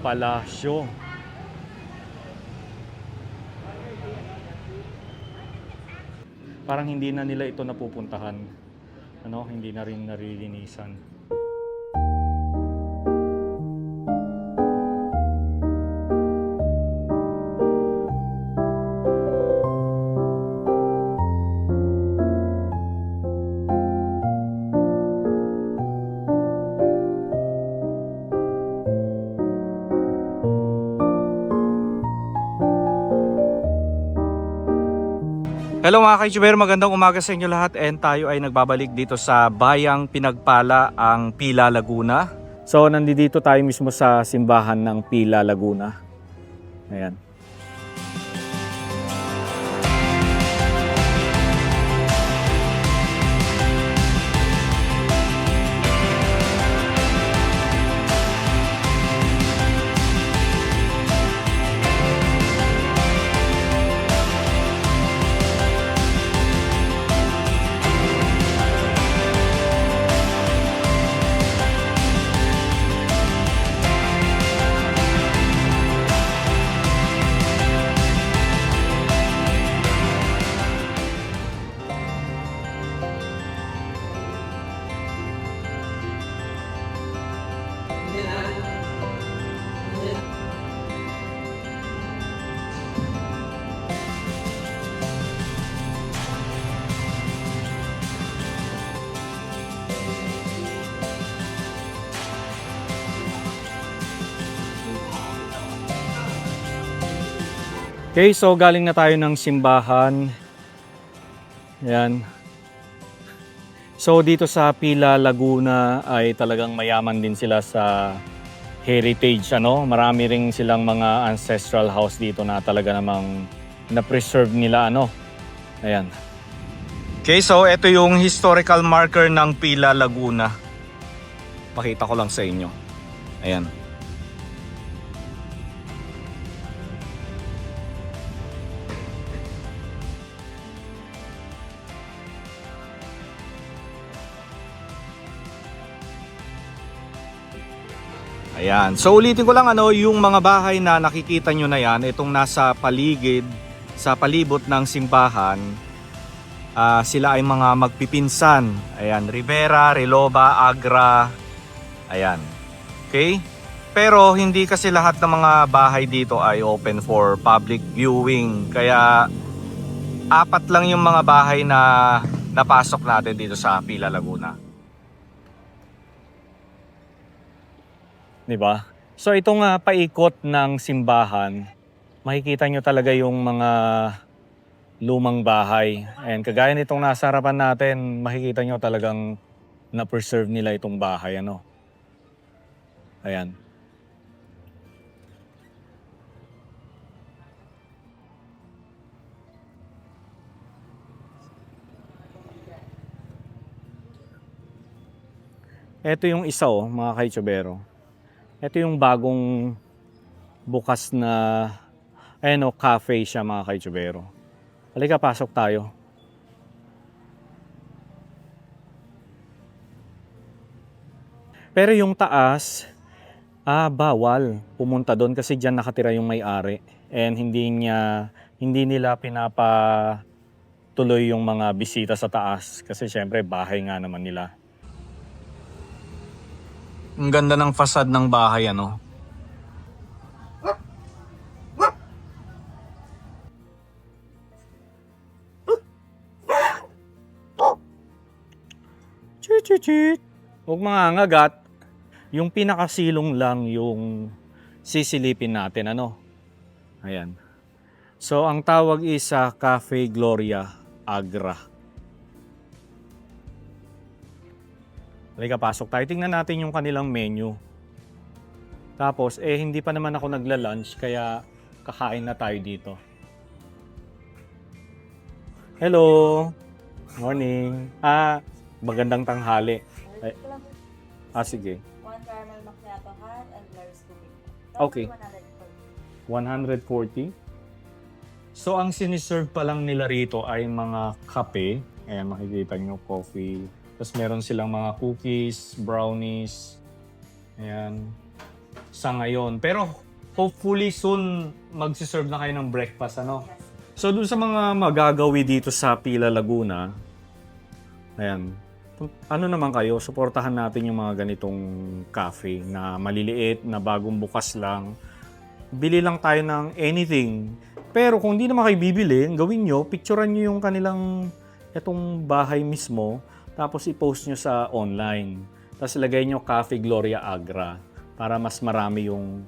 palasyo. Parang hindi na nila ito napupuntahan. Ano, hindi na rin narilinisan. Hello mga ka-YouTuber, magandang umaga sa inyo lahat and tayo ay nagbabalik dito sa Bayang Pinagpala, ang Pila, Laguna. So nandito tayo mismo sa simbahan ng Pila, Laguna. Ayan. Okay, so galing na tayo ng simbahan. Ayan. So dito sa Pila, Laguna ay talagang mayaman din sila sa heritage, ano? Marami ring silang mga ancestral house dito na talaga namang na-preserve nila, ano? Ayan. Okay, so ito yung historical marker ng Pila, Laguna. Pakita ko lang sa inyo. Ayan. Ayan. So ulitin ko lang, ano, yung mga bahay na nakikita nyo na yan, itong nasa paligid, sa palibot ng simbahan, sila ay mga magpipinsan. Ayan, Rivera, Reloba, Agra. Ayan. Okay? Pero hindi kasi lahat ng mga bahay dito ay open for public viewing. Kaya 4 lang yung mga bahay na napasok natin dito sa Pila, Laguna. Diba? So itong paikot ng simbahan, makikita nyo talaga yung mga lumang bahay. And kagaya nitong nasa harapan natin, makikita nyo talagang na-preserve nila itong bahay, ano. Ayan. Ito yung isa, mga ka-YouTubero. Ito yung bagong bukas na cafe siya, mga ka-YouTubero. Halika, pasok tayo. Pero yung taas, bawal pumunta doon kasi diyan nakatira yung may-ari. And hindi nila pinapatuloy yung mga bisita sa taas kasi syempre bahay nga naman nila. Ang ganda ng fasad ng bahay, ano. Chit. Huwag mangangagat. Yung pinakasilong lang yung sisilipin natin, ano. Ayan. So ang tawag is Cafe Gloria Agra. Halika, pasok tayo. Tingnan natin yung kanilang menu. Tapos, hindi pa naman ako nagla-lunch, kaya kakain na tayo dito. Hello! Morning! Magandang tanghali. Sige. 1 caramel macchiato hot and Blair's cookie. Okay. 140. So, ang siniserve pa lang nila rito ay mga kape. Ayan, makikita nyo, coffee. Tapos meron silang mga cookies, brownies. Ayan. sa ngayon. Pero hopefully soon magsiserve na kayo ng breakfast, ano? Yes. So dun sa mga magagawi dito sa Pila Laguna, ayan, ano naman kayo, suportahan natin yung mga ganitong cafe na maliliit, na bagong bukas lang. Bili lang tayo ng anything. Pero kung hindi naman kayo bibili, gawin nyo, picturean nyo yung kanilang itong bahay mismo, tapos i-post nyo sa online. Tapos ilagay nyo Cafe Gloria Agra para mas marami yung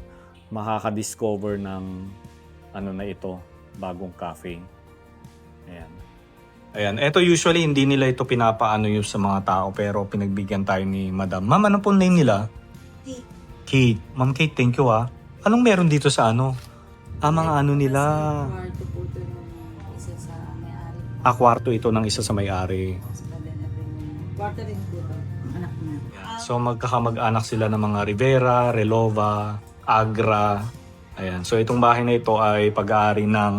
makaka-discover ng ano na ito, bagong cafe. Ayan. Ayan, eto usually hindi nila ito pinapaano yung sa mga tao pero pinagbigyan tayo ni Madam. Ma'am, ano po name nila? Kate. Kate. Ma'am Kate, thank you ah. Anong meron dito sa ano? Mga ano nila. Kwarto po ito ng isa sa may-ari. Kwarto ito ng isa sa may-ari. Kwarto rin po ito. Anak niya. So magkakamag-anak sila ng mga Rivera, Relova, Agra. Ayan. So itong bahay na ito ay pag-aari ng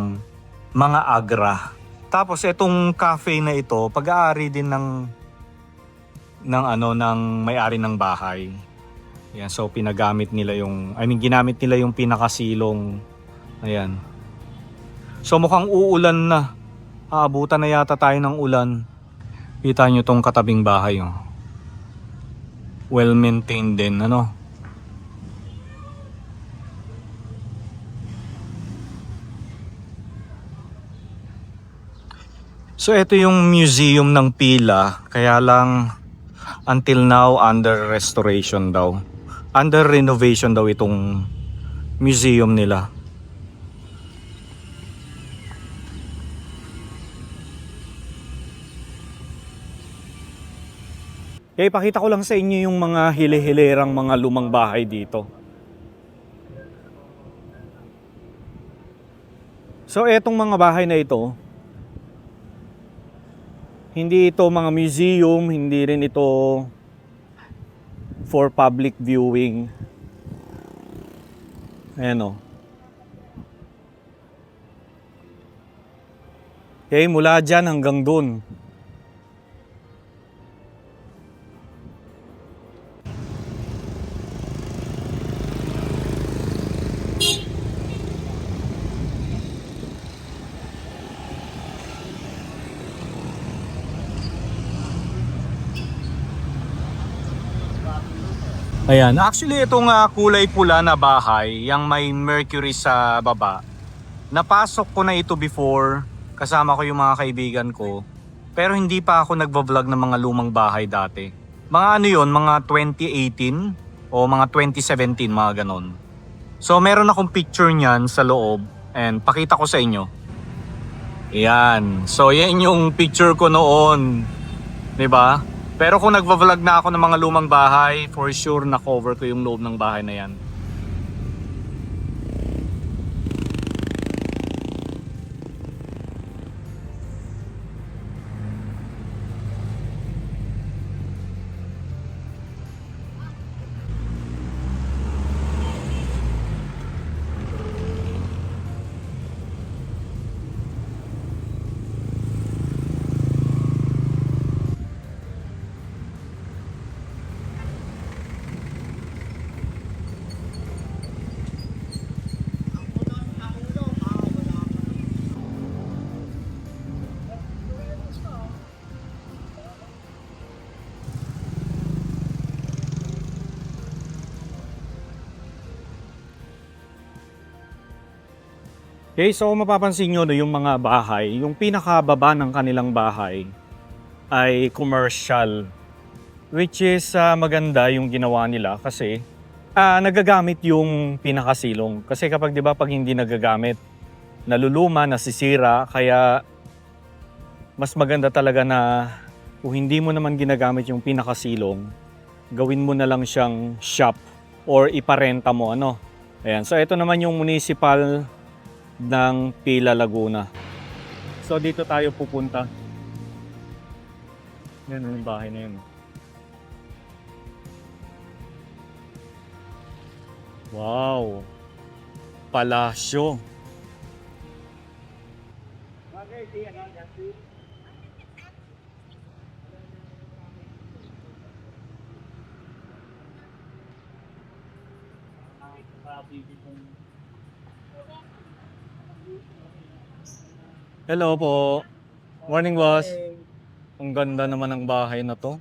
mga Agra. Tapos itong cafe na ito, pag-aari din ng may-ari ng bahay. Ayan, so ginamit nila yung pinakasilong. Ayan. So mukhang uulan na. Aabutan na yata tayo ng ulan. Kita nyo tong katabing bahay. Oh. Well maintained din, ano? So ito yung museum ng Pila, kaya lang until now under restoration daw. Under renovation daw itong museum nila. Okay, pakita ko lang sa inyo yung mga hili-hilirang mga lumang bahay dito. So etong mga bahay na ito, hindi ito mga museum, hindi rin ito for public viewing. Ayan o. Okay, mula dyan hanggang dun. Ayan, actually itong kulay pula na bahay, yung may Mercury sa baba. Napasok ko na ito before, kasama ko yung mga kaibigan ko. Pero hindi pa ako nagvo-vlog ng mga lumang bahay dati. Mga ano yun, mga 2018 o mga 2017, mga ganon. So meron akong picture niyan sa loob and pakita ko sa inyo. Ayan, so yan yung picture ko noon. 'Di ba? Pero kung nagvo-vlog na ako ng mga lumang bahay, for sure na cover ko yung loob ng bahay na yan. Okay, so mapapansin nyo no, yung mga bahay, yung pinakababa ng kanilang bahay ay commercial. Which is maganda yung ginawa nila kasi nagagamit yung pinakasilong. Kasi kapag 'di ba pag hindi nagagamit, naluluma, nasisira, kaya mas maganda talaga na kung hindi mo naman ginagamit yung pinakasilong, gawin mo na lang siyang shop or iparenta mo ano. Ayan, so ito naman yung municipal ng Pila Laguna. So dito tayo pupunta. Yan yung bahay na yun. Wow! Palasyo! Hello po. Morning, boss. Ang ganda naman ng bahay na to.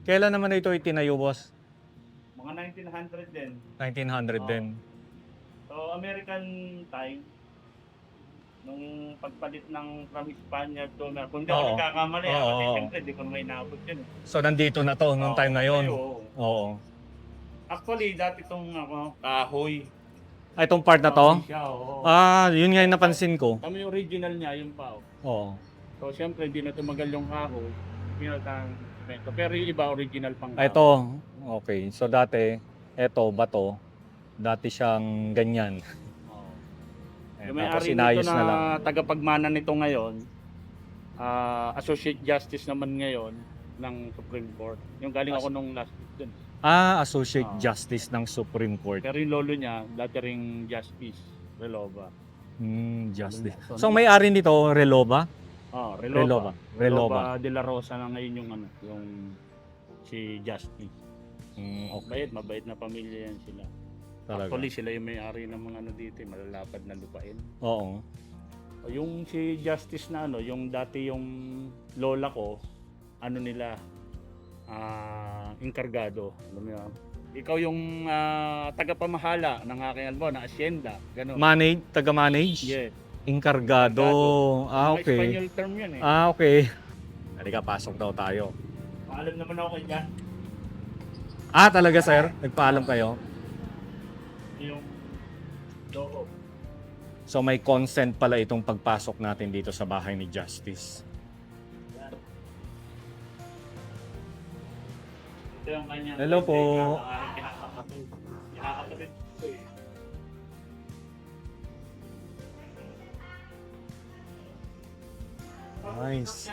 Kailan naman ito itinayo, boss? Mga 1900 din. 1900 din. So, American time, nung pagpalit ng from Spaniard to American, kung di ako Oo. nagkakamali, Oo, kasi oo. siyempre di ko na may naabot yun. So, nandito na to nung time na yon. Oo. Oo. Actually, dati itong kahoy. Ay, itong part na to? Kahoy siya, oo. Yun nga yung napansin ko. Kami yung original niya, yung pao. Oo. So, siyempre, hindi na tumagal yung kahoy. Pinatang semento. Pero yung iba, original pang kahoy. Ito, okay. So, dati, eto, bato. Dati siyang ganyan. Oo. Eh, Yung tapos may-ari inayos nito na lang. na tagapagmana nito ngayon, Associate Justice naman ngayon ng Supreme Court. Yung galing ako nung last week dun. Associate Oo. Justice ng Supreme Court. Pero yung lolo niya, dati ring Justice, Relova. Justice. So, So, may-ari nito, Relova? Relova. Relova. De La Rosa na ngayon yung yung si Justice. Okay. Mabait na pamilya yan sila. Talaga. Actually, sila yung may-ari ng mga dito, malalapad na lupain. Oo. Yung si Justice na yung dati yung lola ko, nila, inkargado. Alam mo yun? Ikaw yung tagapamahala ng aking na asyenda. Ganun. Taga-manage? Yeah. Inkargado. Mga Okay. Espanyol term yun eh. Okay. Halika, pasok daw tayo. Paalam naman ako kay Jan. Talaga, sir? Nagpaalam kayo? Yung loob. So, may consent pala itong pagpasok natin dito sa bahay ni Justice. Ito yung kanyang Hello po. Kinakapatid. Kinakapatid ko eh. Nice.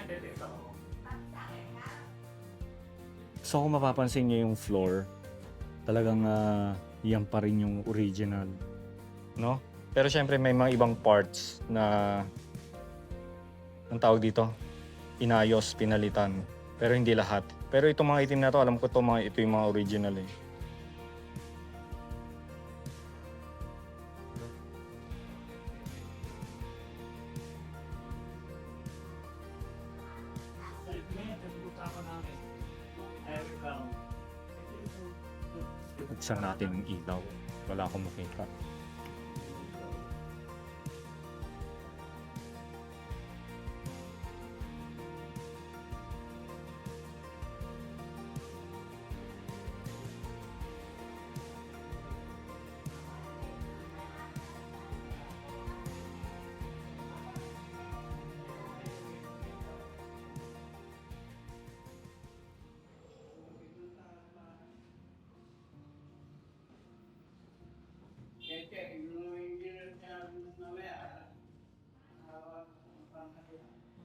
So kung mapapansin niyo yung floor, talagang yan pa rin yung original. No? Pero syempre may mga ibang parts na ang tawag dito, inayos, pinalitan. Pero hindi lahat. Pero itong mga itim na to, alam ko ito yung mga original eh. Buksan natin ang ilaw. Wala akong makita.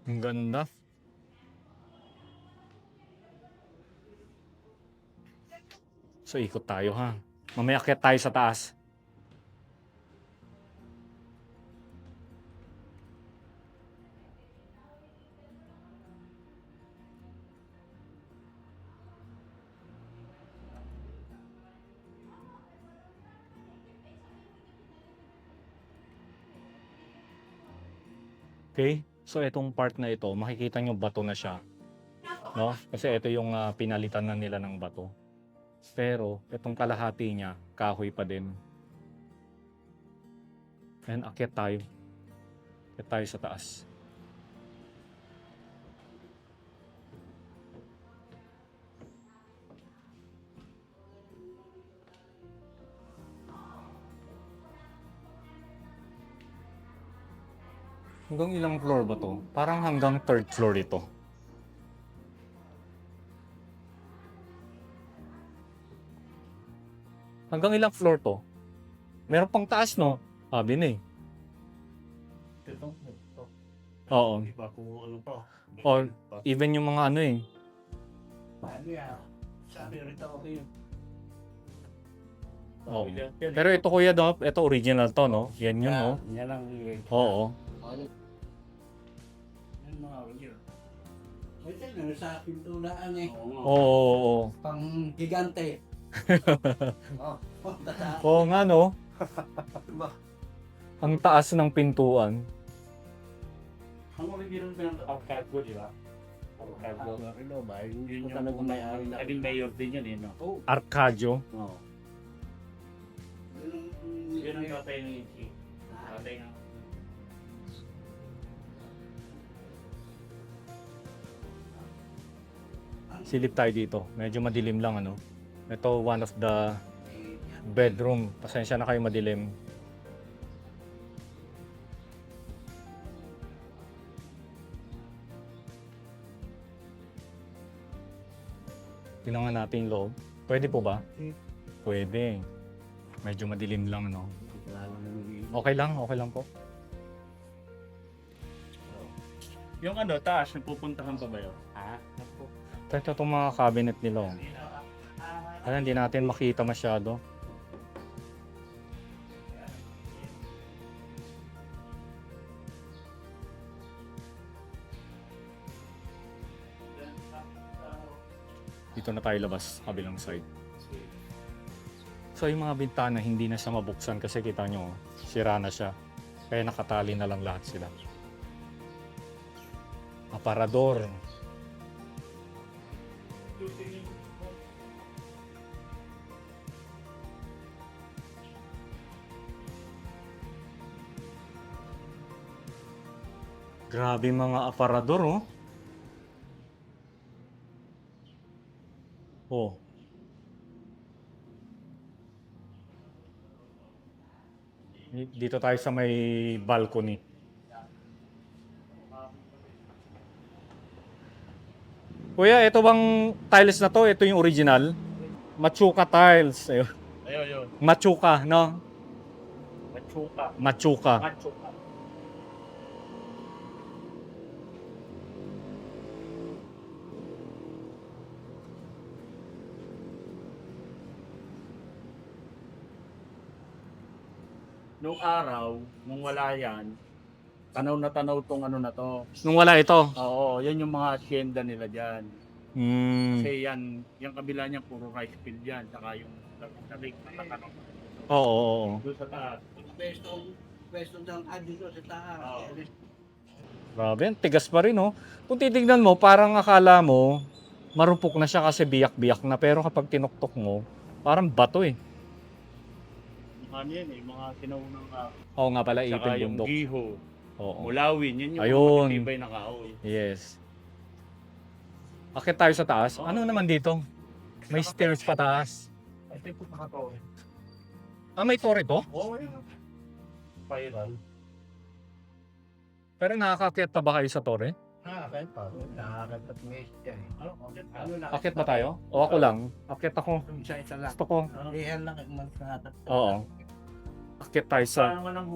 Ang ganda. So ikot tayo ha. Mamaya akyat tayo sa taas. Okay? So itong part na ito, makikita nyo bato na siya. No? Kasi ito yung pinalitan na nila ng bato. Pero itong kalahati niya, kahoy pa din. And akyat tayo. Akyat tayo sa taas. Hanggang ilang floor ba to? Parang hanggang third floor ito. Hanggang ilang floor to? Meron pang taas, no? Sabi na eh. Ito. Oo. Iba kung ano pa. Or even yung mga ano eh. Ano yan? Sabi rito ako yun. Oo. Pero ito kuya, ito original to, no? Yan yun, no? Yan lang. Oo. Yan mga original. Ito na sa pintulaan eh. Oo. Pang gigante. Oh, Oo nga no. Diba? Ang taas ng pintuan. Ang original ng Arcadgo, di ba? Arcadgo. Ano ba? Hindi Yun ko yung talaga may-ari na. naging mayor din yun, eh, no? Oh, Arcadio. Oo. Yun ang tatay ng Ichi. Tatay ng... Silip tayo dito. Medyo madilim lang ano. Ito one of the bedroom. Pasensya na kayo madilim. Tingnan nga natin yung loob. Pwede po ba? Pwede. Medyo madilim lang no. Okay lang po. Yung ano, taas, nagpupuntahan pa ba yun? Ha? Ito itong mga cabinet nila. Oh. Kaya hindi natin makita masyado. Dito na tayo labas, kabilang side. So yung mga bintana hindi na siya mabuksan kasi kita nyo, sira na siya. Kaya nakatali na lang lahat sila. Aparador. Grabe mga aparador oh. Oh. Dito tayo sa may balcony. Kuya, ito bang tiles na to? Ito yung original? Machuca tiles. Ayun. Ayun. Machuca, no? Machuca. Machuca. Machuca. Nung araw, nung wala yan, tanaw na tanaw tong ano na to. Nung wala ito. Oo, yan yung mga hacienda nila dyan. Hmm. Kasi yan, yung kabila niya puro rice field yan, saka yung lake na tatanong. Oo. Doon sa taas. Pwesto ng dito sa taas. Oo. Grabe, ang tigas pa rin, oh. Kung titignan mo, parang akala mo, marupok na siya kasi biyak-biyak na. Pero kapag tinuktok mo, parang bato eh. Ano yan eh, mga sinaunang Oo nga pala, saka ipin yung bundok. giho, Oo. mulawin, yun yung Ayun. mga matitibay na kahoy. Yes. Akit tayo sa taas. Ano naman dito? May stairs pa taas. Ito yung nakatawa. Ah, may tore to? Oo, yun. Spiral. Pero nakakakyat pa ba kayo sa tore? Kahit pa. Nakakatat mo siya eh. Ano na? Akit ba tayo? O ako lang? Akit ako. Isa lang. Gusto ko. Lihan lang ang magkakatat. Oo. Akit tayo sa... Saan naman ang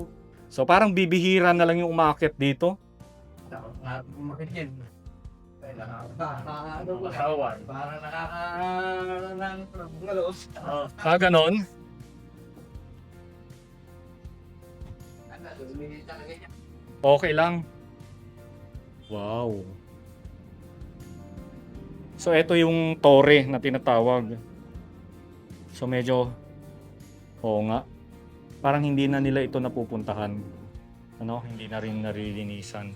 So parang bibihira na lang yung umakyat dito. Makit yan. asawan? Parang nakakalang ngalos. Ah, ganon? Okay lang. Wow. So ito yung tore na tinatawag. So medyo oo nga. Parang hindi na nila ito napupuntahan. Ano, hindi na rin narilinisan.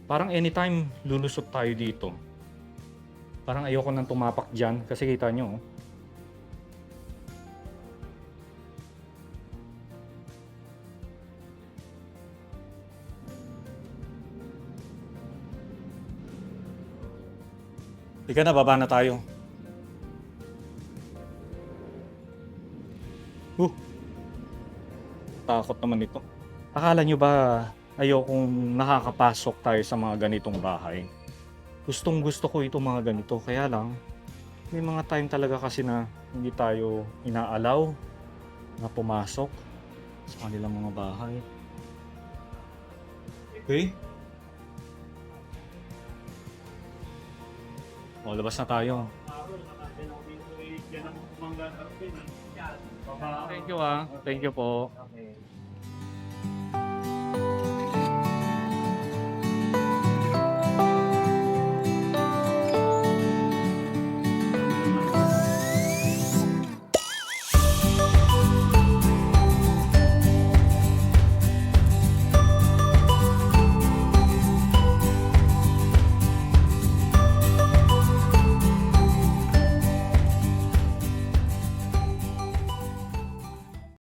Parang anytime lulusot tayo dito. Parang ayoko nang tumapak dyan kasi kita nyo. Oh. Ika na, baba na tayo. Takot naman ito. Akala nyo ba ayokong nakakapasok tayo sa mga ganitong bahay? Gustong gusto ko itong mga ganito. Kaya lang, may mga time talaga kasi na hindi tayo inaalaw na pumasok sa kanilang mga bahay. Okay? O, labas na tayo. Thank you ah. Thank you po. Okay.